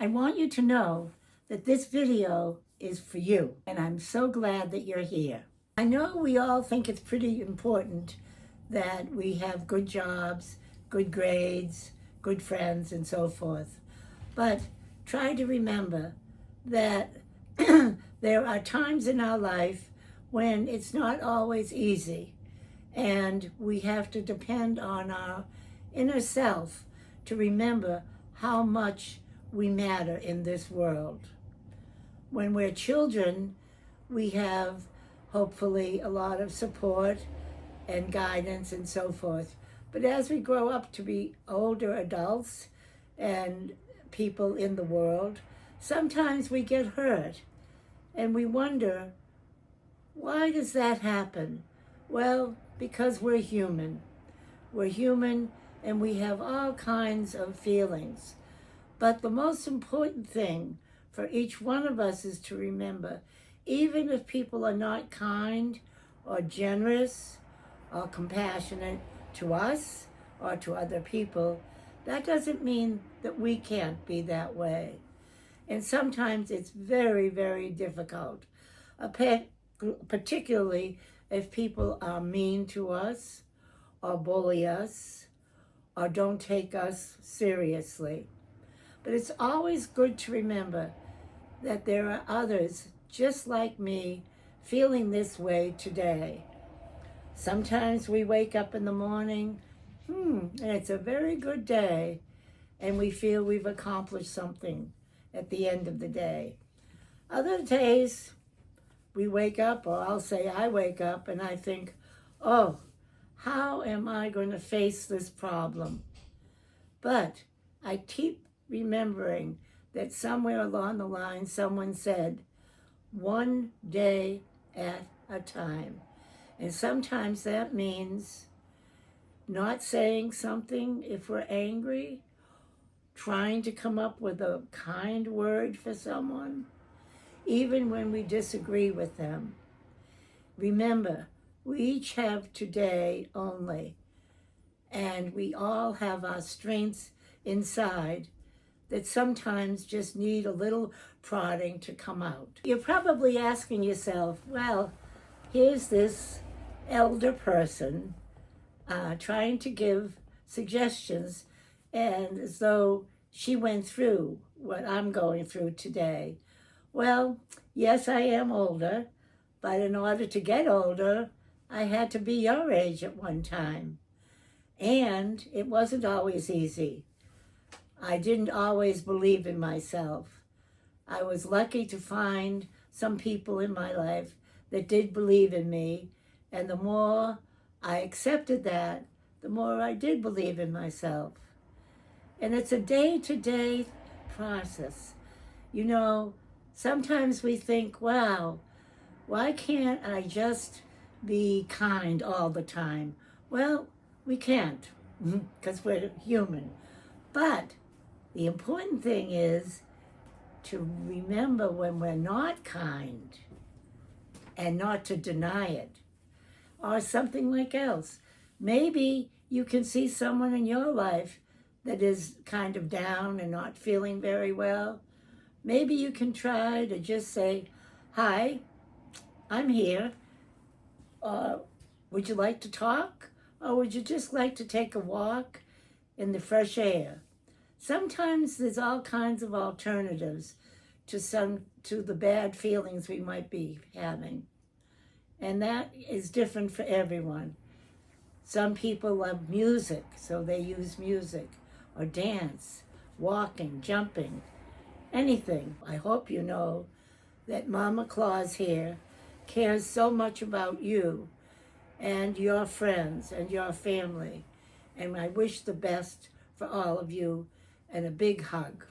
I want you to know that this video is for you, and I'm so glad that you're here. I know we all think it's pretty important that we have good jobs, good grades, good friends, and so forth. But try to remember that there are times in our life when it's not always easy, and we have to depend on our inner self to remember how much we matter in this world. When we're children, we have hopefully a lot of support and guidance and so forth. But as we grow up to be older adults and people in the world, sometimes we get hurt and we wonder, why does that happen? Well, because we're human. We're human and we have all kinds of feelings. But the most important thing for each one of us is to remember, even if people are not kind or generous or compassionate to us or to other people, that doesn't mean that we can't be that way. And sometimes it's very, very difficult, particularly if people are mean to us or bully us or don't take us seriously. But it's always good to remember that there are others just like me feeling this way today. Sometimes we wake up in the morning, and it's a very good day, and we feel we've accomplished something at the end of the day. Other days, we wake up, or I'll say I wake up, and I think, oh, how am I going to face this problem? But I keep remembering that somewhere along the line someone said, one day at a time. And sometimes that means not saying something if we're angry, trying to come up with a kind word for someone, even when we disagree with them. Remember, we each have today only, and we all have our strengths inside that sometimes just need a little prodding to come out. You're probably asking yourself, well, here's this elder person trying to give suggestions, and as though she went through what I'm going through today. Well, yes, I am older, but in order to get older, I had to be your age at one time. And it wasn't always easy. I didn't always believe in myself. I was lucky to find some people in my life that did believe in me, and the more I accepted that, the more I did believe in myself. And it's a day-to-day process. You know, sometimes we think, wow, why can't I just be kind all the time? Well, we can't, because we're human. But the important thing is to remember when we're not kind and not to deny it, or something like else. Maybe you can see someone in your life that is kind of down and not feeling very well. Maybe you can try to just say, hi, I'm here. Would you like to talk? Or would you just like to take a walk in the fresh air? Sometimes there's all kinds of alternatives to the bad feelings we might be having. And that is different for everyone. Some people love music, so they use music, or dance, walking, jumping, anything. I hope you know that Mama Claus here cares so much about you and your friends and your family. And I wish the best for all of you, and a big hug.